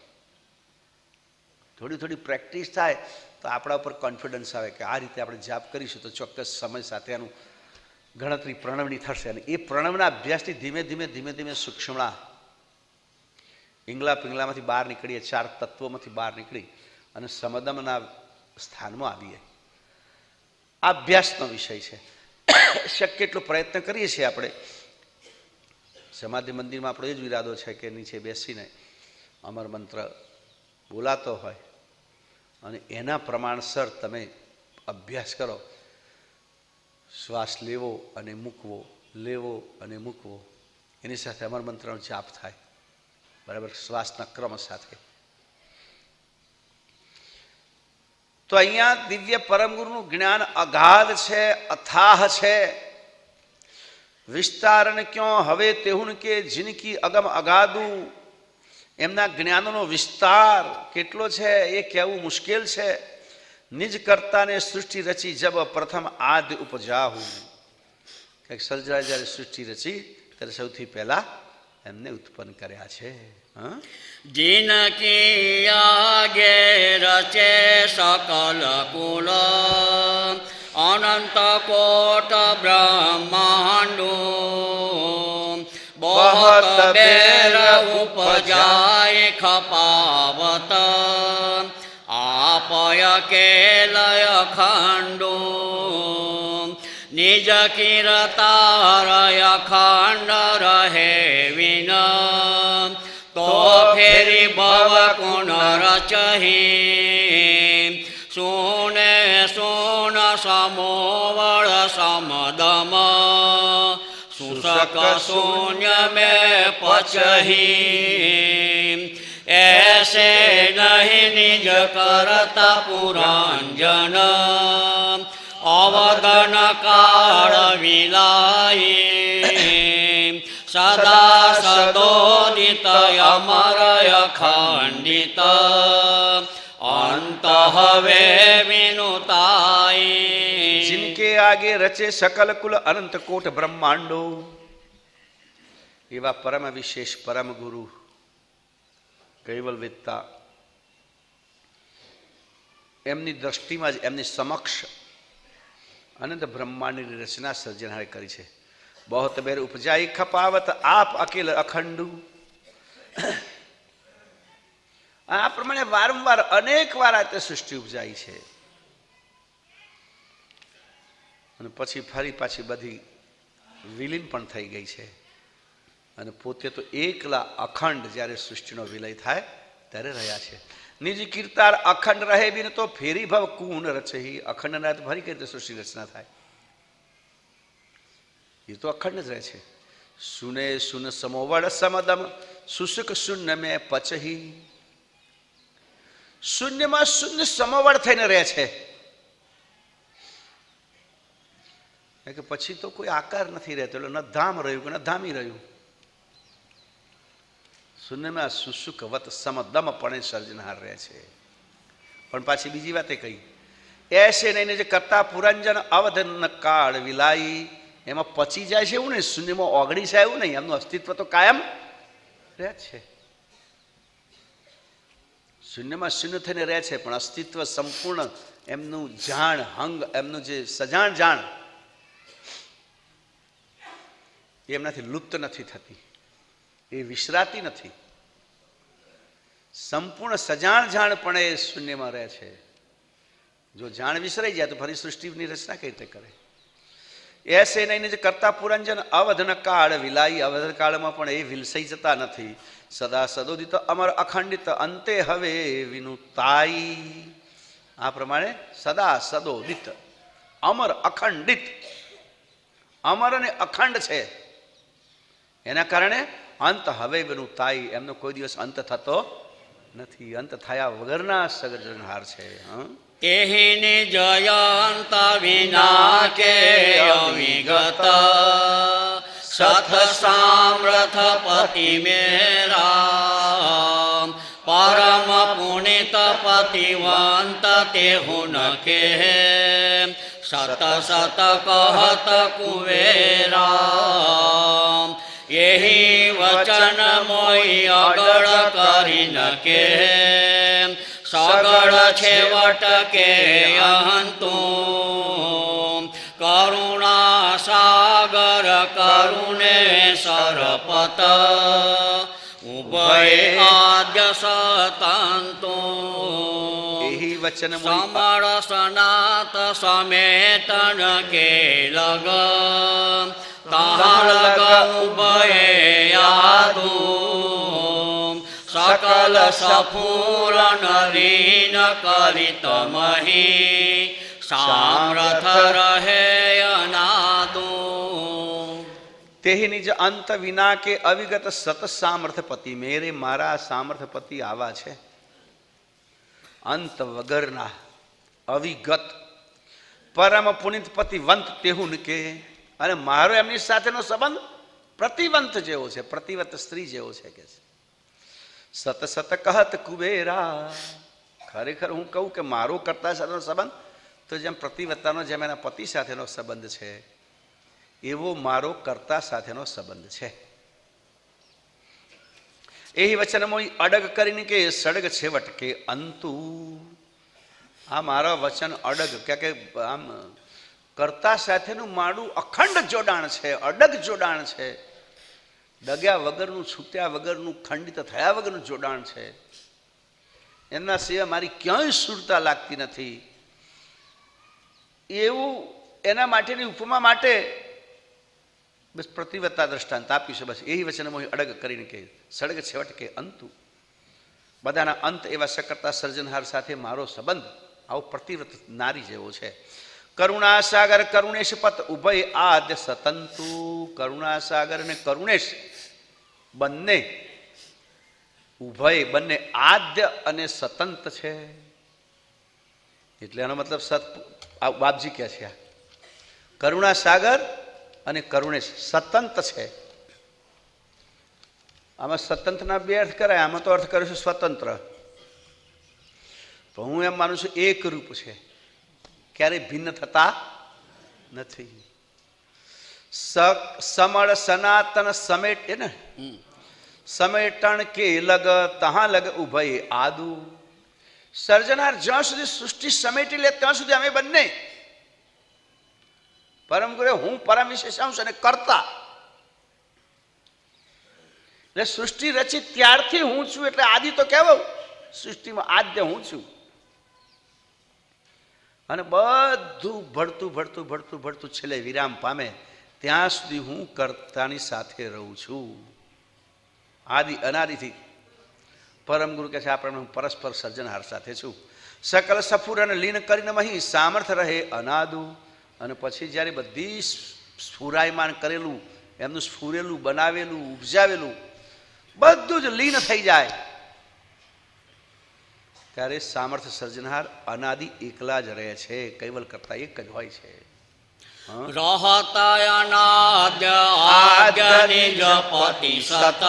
થોડી થોડી પ્રેક્ટિસ થાય તો આપણા ઉપર કોન્ફિડન્સ આવે કે આ રીતે આપણે જાપ કરીશું તો ચોક્કસ સમય સાથે એનું ગણતરી પ્રણવની થશે. અને એ પ્રણવના અભ્યાસથી ધીમે ધીમે ધીમે ધીમે સૂક્ષ્મણા ઈંગલા પિંગલામાંથી બહાર નીકળીએ, 4 તત્વોમાંથી બહાર નીકળી અને સમદમના સ્થાનમાં આવીએ. આ અભ્યાસનો વિષય છે. શક્ય એટલો પ્રયત્ન કરીએ છીએ આપણે. સમાધિ મંદિરમાં આપણો એ જ વિરાદો છે કે નીચે બેસીને અમર મંત્ર બોલાતો હોય અને એના પ્રમાણસર તમે અભ્યાસ કરો. શ્વાસ લેવો અને મૂકવો, લેવો અને મૂકવો, એની સાથે અમર મંત્રનો જાપ થાય. બરાબર, શ્વાસના ક્રમ સાથે. તો અહીંયા દિવ્ય પરમગુરુનું જ્ઞાન અગાધ છે, અથાહ છે. વિસ્તારન ક્યો હવે તેહુન કે જિનકી અગમ અગાધું. એમના જ્ઞાનનો વિસ્તાર કેટલો છે એ કહેવું મુશ્કેલ છે. નિજ કર્તાને સૃષ્ટિ રચી જબ પ્રથમ આદ્ય ઉપજાહુ. કંઈક સર્જાએ જ્યારે સૃષ્ટિ રચી ત્યારે સૌથી પહેલા એમને ઉત્પન્ન કર્યા છે. જિનકી આગે રચે સકલ કુલ અનંત કોટ બ્રહ્માંડો બહત બેર ઉપજાય ખપાવત આપય કેલય ખંડો નિજ કિરતારય ખંડ રહે વિના નહીં સુને સુન સમોવળ સમદમ સુસક શૂન્ય में पचही ऐसे नहीं निज करता पुरांजन अवदन काल विलाई सदा सदोदित अमरय खंडित अंत हवे विनुताई जिनके आगे रचे सकल कुल अनंत कोट ब्रह्मांडो एवा परम विशेष परम गुरु કૈવલ વેદતા એમની દ્રષ્ટિમાં જ એમની સમક્ષ અનંત બ્રહ્માંડની રચના સર્જનહારે કરી છે. બહોત બેર ઉપજાઈ ખપાવત આપ અકેલ અખંડુ. આ પ્રમાણે વારંવાર અનેક વાર આ તે સૃષ્ટિ ઉપજાઈ છે અને પછી ફરી પાછી બધી વિલીન પણ થઈ ગઈ છે અને પોતે તો એકલા અખંડ જ્યારે સૃષ્ટિનો વિલય થાય ત્યારે રહ્યા છે. નિજ કીર્તાર અખંડ રહે બિન તો ફેરી ભવ કુન રચે. અખંડ ના ફરી કઈ રીતે સૃષ્ટિ રચના થાય? એ તો અખંડ જ રહે છે. સુને સુન સમોવડ સમદમ સુસુક શૂન્ય મેં પચહી. શૂન્યમાં શૂન્ય સમોવડ થઈને રહે છે કે પછી તો કોઈ આકાર નથી રહેતો, એટલે ન ધામ રહ્યું કે ન ધામી રહ્યું. શૂન્યમાં સુસુકવત સમદમપણે સર્જનહાર રહે છે. પણ પાછી બીજી વાત એ કહી, એસે નહીં જે કરતા પુરંજન અવધન કાળ વિલાઈ. એમાં પચી જાય છે એવું નહીં, શૂન્યમાં ઓગળી જાય એવું નહીં, એમનું અસ્તિત્વ તો કાયમ રહે છે. શૂન્યમાં શૂન્ય થઈને રહે છે પણ અસ્તિત્વ સંપૂર્ણ એમનું જાણ હંગ, એમનું જે સજાણ જાણ એ એમનાથી લુપ્ત નથી થતી, એ વિસરાતી નથી. સંપૂર્ણ સજાણ જાણ પણ એ શૂન્યમાં રહે છે. જો જાણ વિસરાઈ જાય તો ફરી સૃષ્ટિની રચના કઈ રીતે કરે? એસે નહીં જે કરતા પુરંજન અવધન કાળ વિલાઈ. અવધન કાળમાં પણ એ વિલસાઈ જતા નથી. સદા સદોદિત અમર અખંડિત અંતે હવે વિનુતાઈ. આ પ્રમાણે સદા સદોદિત અમર અખંડિત, અમર અને અખંડ છે. એના કારણે અંત હવે વિનુતાઈ, એમનો કોઈ દિવસ અંત થતો નથી. અંત થયા વગરના સર્જનહાર છે. તેહિની જયંત વિના કે અવિગત સથ સામ્રથ પતિ મેરા પરમ પુનિત પતિવંત તેહુ ન કે સત સત કહત કુવેરા યહી વચન મોઈ અગળ કરી ન કે સગળ છેવટ કે અહંતુ કરુણા સાગર કરુણે સરપત ઉભય આદ્ય સતંતુ વચન સમળ સનાત સમેતન કે લગ તાહળ ઉભય યાદુ सकल सपूर्ण दीन करित मही सामर्थ रहे अनादु. તેહી નિજ અંત વિના કે અવિગત સત સામર્થ પતિ મેરે. મારા સામર્થ પતિ આવા છે અંત વગરના અવિગત પરમ પુનિત પતિવંત તેહુન કે. અને મારો એમની સાથેનો સંબંધ પ્રતિવંત જેવો છે, પ્રતિવત સ્ત્રી જેવો છે કે સત સત કહત કુબેરા. ખરેખર હું કહું કે મારો કર્તા સાથેનો સંબંધ તો જેમ પ્રતિવત્તાનો જેમ એના પતિ સાથેનો સંબંધ છે એવો મારો કર્તા સાથેનો સંબંધ છે. એ વચન મોઈ અડગ કરીને કે સડગ છેવટ કે અંતુ. આ મારા વચન અડગ કે આમ કર્તા સાથેનું મારું અખંડ જોડાણ છે, અડગ જોડાણ છે. ડગ્યા વગરનું, છૂટ્યા વગરનું, ખંડિત થયા વગરનું જોડાણ છે. એમના સિવાય મારી ક્યાંય સુરતા લાગતી નથી. એવું એના માટેની ઉપમા માટે બસ પ્રતિવત્તા દ્રષ્ટાંત આપ્યું છે. બસ એ વચન મોહી અડગ કરીને કે સડગ છેવટ કે અંતુ બધાના અંત એવા સકર્તા સર્જનહાર સાથે મારો સંબંધ આવો પ્રતિવ્રત નારી જેવો છે. કરુણાસાગર કરુણેશ પત ઉભય આદ્ય સતંતુ. કરુણાસાગર અને કરુણેશ બંને ઉભય બંને આદ્ય અને સતંત છે. એટલે એનો મતલબ બાપજી કહે છે કરુણાસાગર અને કરુણેશ સતંત છે. આમાં સતંતના બે અર્થ કરાય, આમાં તો અર્થ કર્યો છે સ્વતંત્ર. પણ હું એમ માનું છું એક રૂપ છે, ક્યારેય ભિન્ન થતા નથી. સમળ સનાતન સમેટ ને સમેટણ કે લગ તહા લગ ઉભય આદુ. સર્જનાર જ્યાં સુધી સૃષ્ટિ સમેટી લે ત્યાં સુધી અમે બંને પરમ ગુરુ હું પરમ વિશેષાંશ અને કરતા. એટલે સૃષ્ટિ રચી ત્યારથી હું છું, એટલે આદિ તો કહેવાય, સૃષ્ટિમાં આદ્ય હું છું. અને બધું ભળતું ભળતું ભળતું ભળતું છેલ્લે વિરામ પામે ત્યાં સુધી હું કર્તાની સાથે રહું છું. આદિ અનાદિથી પરમ ગુરુ કહે છે આ પ્રમાણે હું પરસ્પર સર્જનહાર સાથે છું. સકલ સફુર અને લીન કરીને મહી સામર્થ રહે અનાદુ. અને પછી જ્યારે બધી સ્ફુરાયમાન કરેલું એમનું સ્ફુરેલું બનાવેલું ઉપજાવેલું બધું જ લીન થઈ જાય ત્યારે સામર્થ્ય સર્જનહાર અનાદિ એકલા જ રહે છે. કૈવલ કરતા એક જ હોય છે. રહતા અનાદ્ય આદ્ય નિજ પતિ સત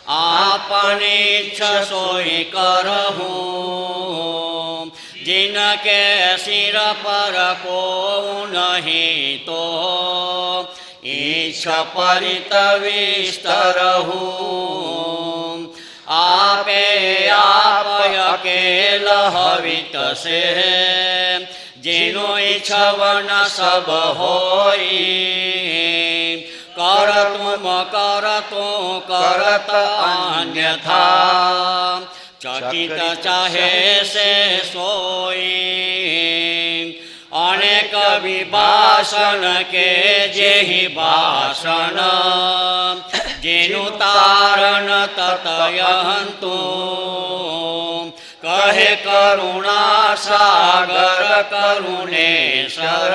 આપને ઈચ્છ સોઈ કરહું. जिनके सिर पर को नहीं तो ईश परित विस्तरहूं. आपे आपय अकेल हवित से जिनो ईच्छवन सब होई. करतुम करतु करत अन्यथा चकित चाहे से सोई. अनेक विभाषण के जेहि भाषण जिनु तारण ततयंतु. कहे करुणा सागर करुणेश्वर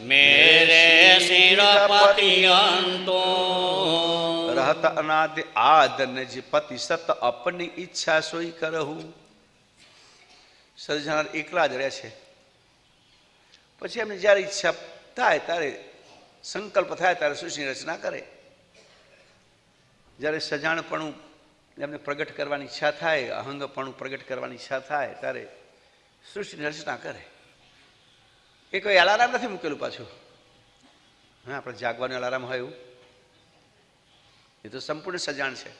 मेरे सिरपतियंतु. रहत अनादि आद निज पति सत अपनी ઈચ્છા સોઈ કરહું. સર્જનાર એકલા જ રહે છે. પછી એમને જ્યારે ઈચ્છા થાય ત્યારે સંકલ્પ થાય ત્યારે સૃષ્ટિની રચના કરે. જ્યારે સજાણપણું એમને પ્રગટ કરવાની ઈચ્છા થાય, અહંગપણું પ્રગટ કરવાની ઈચ્છા થાય ત્યારે સૃષ્ટિની રચના કરે. એ કોઈ અલાર્મ નથી મૂકેલું પાછું. હા, આપણે જાગવાનું અલાર્મ હોય એવું એ તો સંપૂર્ણ સજાણ છે.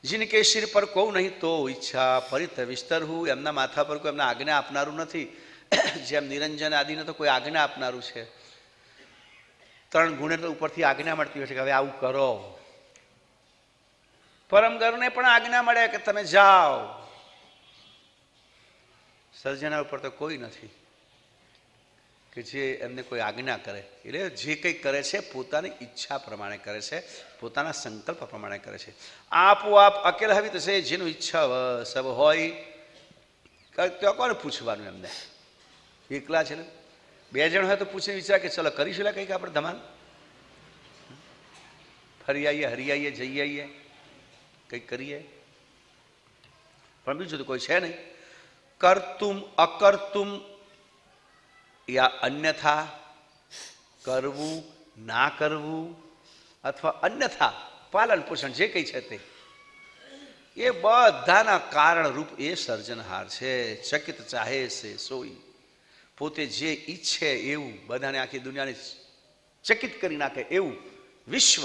જિનકે શિર પર કહું નહીં તો ઈચ્છા પરિત વિસ્તર હું. એમના માથા પર કોઈ એમને આજ્ઞા આપનારું નથી. જેમ નિરંજન આદિને તો કોઈ આજ્ઞા આપનારું છે. 3 ગુણે તો ઉપરથી આજ્ઞા મળતી હોય છે કે હવે આવું કરો. પરમ ગુરુને પણ આજ્ઞા મળે કે તમે જાઓ. સર્જના ઉપર તો કોઈ નથી કે જે એમને કોઈ આજ્ઞા કરે. એટલે જે કંઈ કરે છે પોતાની ઈચ્છા પ્રમાણે કરે છે, પોતાના સંકલ્પ પ્રમાણે કરે છે. આપોઆપ અકેલ હવી થશે જેનું ઈચ્છા સબ હોય. તો કોને પૂછવાનું? એમને એકલા છે ને. 2 જણ હોય તો પૂછીને વિચાર કે ચલો કરીશું લે કંઈક આપણે ધમાલ, ફરી આવીએ, હરી આવીએ, જઈ આવીએ, કંઈક કરીએ. પણ બીજું તો કોઈ છે નહીં. કરતુમ અકર્તુમ યા અન્યથા, કરવું ના કરવું અથવા અન્યથા પાલન પોષણ જે કંઈ છે તે એ બધાના કારણરૂપ એ સર્જનહાર છે. ચકિત ચાહે છે સોઈ. પોતે જે ઈચ્છે એવું બધાને આખી દુનિયાને ચકિત કરી નાખે એવું વિશ્વ,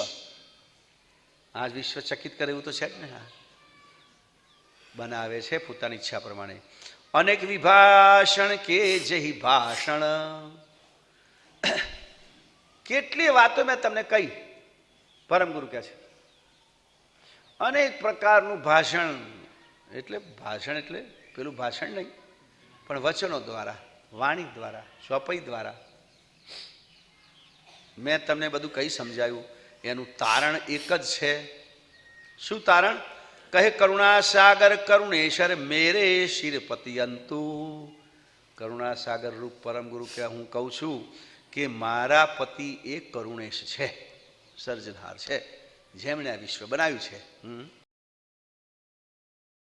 આ વિશ્વ ચકિત કરે એવું તો છે જ ને. બનાવે છે પોતાની ઈચ્છા પ્રમાણે. અનેક વિભાષણ કે જેહી ભાષણ. કેટલી વાતો મેં તમને કહી. પરમ ગુરુ કહે છે અનેક પ્રકારનું ભાષણ. એટલે ભાષણ એટલે પેલું ભાષણ નહીં, પણ વચનો દ્વારા, વાણી દ્વારા, ચોપાઈ દ્વારા મેં તમને બધું કહી સમજાયું. એનું તારણ એક જ છે. શું તારણ? કહે કરુણાસાગર કરુણેશ્વર મેરે શિરપતિયંતુ. કરુણાસાગર રૂપ પરમ ગુરુ કે હું કહું છું કે મારા પતિ એ કરુણેશ છે, સર્જનહાર છે, જેમણે આ વિશ્વ બનાવ્યું છે.